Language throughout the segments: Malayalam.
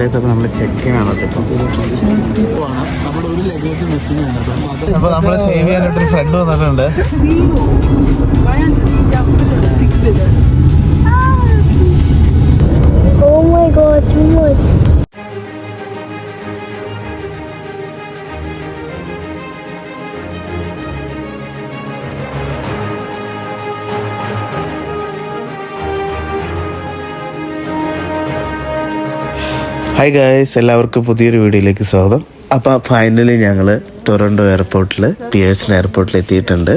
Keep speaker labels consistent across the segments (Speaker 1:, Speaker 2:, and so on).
Speaker 1: അപ്പോൾ നമ്മൾ ചെക്ക് ആണ് കേട്ടോ.
Speaker 2: നമ്മുടെ ഒരു ലഗേജ് മിസ്സിംഗ് ആണ്.
Speaker 1: അപ്പോൾ നമ്മൾ സേവ് ചെയ്യാനായിട്ടൊരു ഫ്രണ്ട് വന്നിട്ടുണ്ട്.
Speaker 3: Oh my god, too much.
Speaker 1: Hi guys, എല്ലാവർക്കും പുതിയൊരു വീഡിയോയിലേക്ക് സ്വാഗതം. അപ്പോൾ ഫൈനലി ഞങ്ങൾ ടൊറൻഡോ എയർപോർട്ടിൽ പിയേഴ്സൺ എയർപോർട്ടിൽ എത്തിയിട്ടുണ്ട്.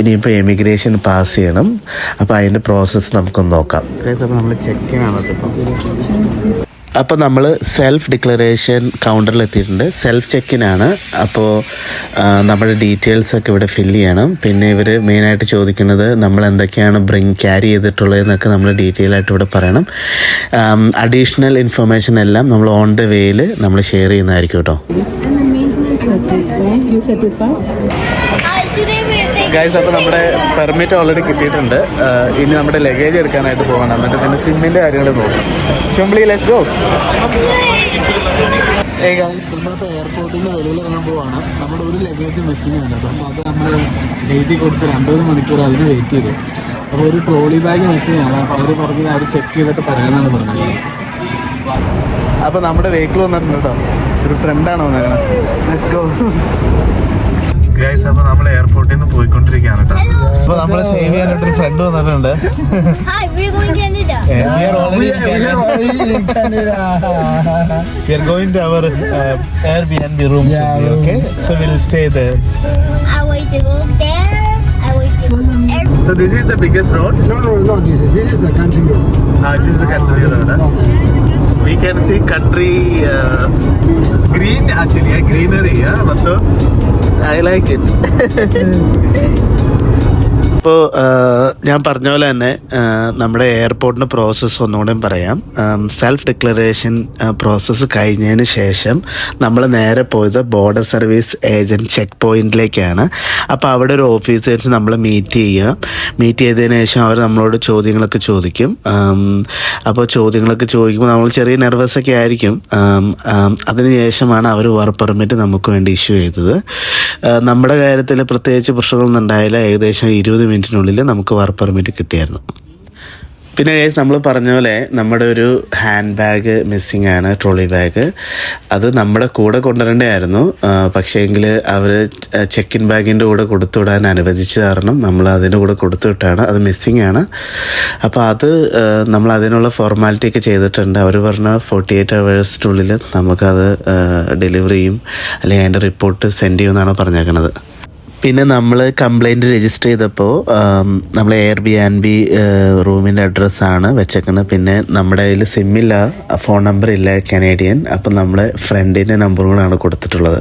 Speaker 1: ഇനിയിപ്പോൾ എമിഗ്രേഷൻ പാസ് ചെയ്യണം. അപ്പോൾ അതിൻ്റെ പ്രോസസ്സ് നമുക്കൊന്ന് നോക്കാം. അപ്പോൾ നമ്മൾ ചെക്ക് ആണ് കേട്ടോ. അപ്പോൾ നമ്മൾ സെൽഫ് ഡിക്ലറേഷൻ കൗണ്ടറിൽ എത്തിയിട്ടുണ്ട്. സെൽഫ് ചെക്കിനാണ്. അപ്പോൾ നമ്മുടെ ഡീറ്റെയിൽസൊക്കെ ഇവിടെ ഫില്ല് ചെയ്യണം. പിന്നെ ഇവർ മെയിനായിട്ട് ചോദിക്കുന്നത് നമ്മൾ എന്തൊക്കെയാണ് ക്യാരി ചെയ്തിട്ടുള്ളതെന്നൊക്കെ നമ്മൾ ഡീറ്റെയിൽ ആയിട്ട് ഇവിടെ പറയണം. അഡീഷണൽ ഇൻഫർമേഷൻ എല്ലാം നമ്മൾ ഓൺ ദ വേയിൽ നമ്മൾ ഷെയർ ചെയ്യുന്നതായിരിക്കും കേട്ടോ. ഗൈസ്, അപ്പോൾ നമ്മുടെ പെർമിറ്റ് ഓൾറെഡി കിട്ടിയിട്ടുണ്ട്. ഇനി നമ്മുടെ ലഗേജ് എടുക്കാനായിട്ട് പോകണം. എന്നിട്ട് പിന്നെ സിമ്മിൻ്റെ കാര്യങ്ങൾ നോക്കണം. Simply let's go.
Speaker 2: ഗൈസ്, നമ്മളിപ്പോൾ എയർപോർട്ടിൽ നിന്ന് വെളിയിൽ ഇറങ്ങാൻ പോവാണ്. നമ്മുടെ ഒരു ലഗേജ് മിസ്സിംഗ് ആണ് കേട്ടോ. അപ്പോൾ അത് നമ്മൾ എഴുതി കൊടുത്ത് 2 മണിക്കൂർ അതിന് വെയിറ്റ് ചെയ്തു. അപ്പോൾ ഒരു ട്രോളി ബാഗ് മിസ്സിംഗ് ആണ്. അപ്പോൾ അവർ പറഞ്ഞത് അവർ ചെക്ക് ചെയ്തിട്ട് പറയാനാണ് പറഞ്ഞത്.
Speaker 1: അപ്പോൾ നമ്മുടെ വെഹിക്കിൾ വന്നിട്ടുണ്ട് കേട്ടോ. ഒരു ഫ്രണ്ടാണ് വന്നേക്കണം. Let's go guys. അപ്പോൾ നമ്മൾ എയർപോർട്ടിൽ നിന്ന് പോയിക്കൊണ്ടിരിക്കുകയാണ് കേട്ടോ. അപ്പോൾ നമ്മൾ സേവ് ചെയ്യാനായിട്ടൊരു ഫ്രണ്ട് വന്നിട്ടുണ്ട്.
Speaker 3: Hi, we're going to Canada.
Speaker 1: We are already in Canada. We are going to our Airbnb room.
Speaker 2: Yeah,
Speaker 1: okay? So we'll stay there.
Speaker 3: I want to go there. I want to go there.
Speaker 1: So this is the biggest road.
Speaker 2: No, this is the country road.
Speaker 1: This is the country road. We can see country green actually, greenery. But I like it. അപ്പോൾ ഞാൻ പറഞ്ഞ പോലെ തന്നെ നമ്മുടെ എയർപോർട്ടിൻ്റെ പ്രോസസ്സ് ഒന്നുകൂടെയും പറയാം. സെൽഫ് ഡിക്ലറേഷൻ പ്രോസസ്സ് കഴിഞ്ഞതിന് ശേഷം നമ്മൾ നേരെ പോയത് ബോർഡർ സർവീസ് ഏജൻറ്റ് ചെക്ക് പോയിന്റിലേക്കാണ്. അപ്പോൾ അവിടെ ഒരു ഓഫീസേഴ്സ് നമ്മൾ മീറ്റ് ചെയ്തതിന് ശേഷം അവർ നമ്മളോട് ചോദ്യങ്ങളൊക്കെ ചോദിക്കും. അപ്പോൾ ചോദ്യങ്ങളൊക്കെ ചോദിക്കുമ്പോൾ നമ്മൾ ചെറിയ നെർവസൊക്കെ ആയിരിക്കും. അതിന് ശേഷമാണ് അവർ വർക്ക് പെർമിറ്റ് നമുക്ക് വേണ്ടി ഇഷ്യൂ ചെയ്തത്. നമ്മുടെ കാര്യത്തിൽ പ്രത്യേകിച്ച് പ്രശ്നങ്ങളൊന്നും ഉണ്ടായില്ല. ഏകദേശം 20 മിനിറ്റിനുള്ളിൽ നമുക്ക് വർക്ക് പെർമിറ്റ് കിട്ടിയായിരുന്നു. പിന്നെ നമ്മൾ പറഞ്ഞ പോലെ നമ്മുടെ ഒരു ഹാൻഡ് ബാഗ് മിസ്സിംഗ് ആണ്, ട്രോളി ബാഗ്. അത് നമ്മുടെ കൂടെ കൊണ്ടുവരേണ്ടതായിരുന്നു. പക്ഷേങ്കിൽ അവർ ചെക്ക് ഇൻ ബാഗിൻ്റെ കൂടെ കൊടുത്തുവിടാൻ അനുവദിച്ച കാരണം നമ്മൾ അതിൻ്റെ കൂടെ കൊടുത്തുവിട്ടാണ്. അത് മിസ്സിംഗ് ആണ്. അപ്പോൾ അത് നമ്മൾ അതിനുള്ള ഫോർമാലിറ്റി ഒക്കെ ചെയ്തിട്ടുണ്ട്. അവർ പറഞ്ഞ 48 hours നമുക്കത് ഡെലിവറി ചെയ്യും, അല്ലെങ്കിൽ അതിൻ്റെ റിപ്പോർട്ട് സെൻഡ് ചെയ്യുമെന്നാണ് പറഞ്ഞേക്കണത്. പിന്നെ നമ്മൾ കംപ്ലൈൻറ്റ് രജിസ്റ്റർ ചെയ്തപ്പോൾ നമ്മൾ Airbnb റൂമിൻ്റെ അഡ്രസ്സാണ് വെച്ചേക്കുന്നത്. പിന്നെ നമ്മുടെ കയ്യിൽ സിമ്മില്ല, ഫോൺ നമ്പർ ഇല്ല കനേഡിയൻ. അപ്പം നമ്മുടെ ഫ്രണ്ടിൻ്റെ നമ്പറും കൂടെയാണ് കൊടുത്തിട്ടുള്ളത്.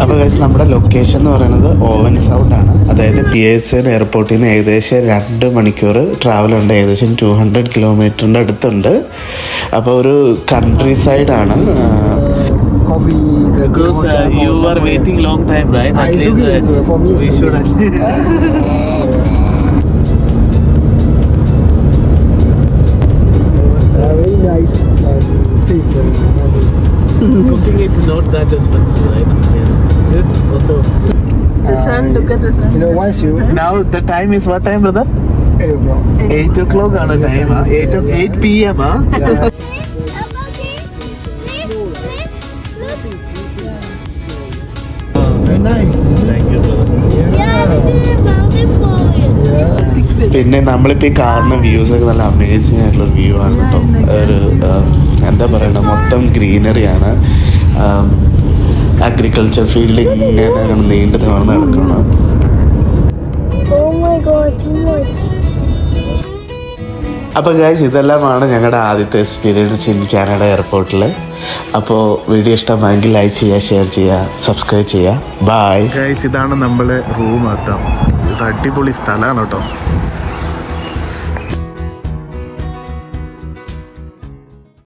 Speaker 1: അപ്പോൾ നമ്മുടെ ലൊക്കേഷൻ എന്ന് പറയുന്നത് ഓവൻ സൗണ്ട് ആണ്. അതായത് പിയേഴ്സൺ എയർപോർട്ടിൽ നിന്ന് ഏകദേശം 2 മണിക്കൂർ ട്രാവലുണ്ട്. ഏകദേശം 200 കിലോമീറ്ററിൻ്റെ അടുത്തുണ്ട്. അപ്പോൾ ഒരു കൺട്രി സൈഡാണ്.
Speaker 2: Because
Speaker 1: you are waiting long time, right? At least
Speaker 2: for me
Speaker 1: we should
Speaker 2: very nice seat.
Speaker 1: Cooking is not that expensive, right? Good. Also,
Speaker 4: The sun, look at the sun.
Speaker 2: You know, once you
Speaker 1: now the time is what time, brother?
Speaker 2: 8 o'clock.
Speaker 1: 8 o'clock ആണ് time. 8 p.m.
Speaker 2: Yeah. Very nice.
Speaker 1: Thank you, brother.
Speaker 3: Yeah, this is mountain forest.
Speaker 1: പിന്നെ നമ്മളിപ്പോൾ ഈ കാണുന്ന വ്യൂസ് ഒക്കെ നല്ല അമേസിങ് ആയിട്ടുള്ള വ്യൂ ആണ് കേട്ടോ. ഒരു എന്താ പറയണ, മൊത്തം ഗ്രീനറിയാണ്. അഗ്രികൾച്ചർ ഫീൽഡ് ഇങ്ങനെ നീണ്ടു നിവർന്ന് നടക്കണം.
Speaker 3: Oh my god, too much.
Speaker 1: അപ്പോൾ ഗൈസ്, ഇതെല്ലാമാണ് ഞങ്ങളുടെ ആദ്യത്തെ എക്സ്പീരിയൻസ് ഇൻ കാനഡ എയർപോർട്ടിൽ. അപ്പോൾ വീഡിയോ ഇഷ്ടമായെങ്കിൽ ലൈക്ക് ചെയ്യുക, ഷെയർ ചെയ്യുക, സബ്സ്ക്രൈബ് ചെയ്യുക. Bye guys. ഇതാണ് നമ്മളെ റൂം കേട്ടോ. ഇത് അടിപൊളി സ്ഥലമാണ് കേട്ടോ.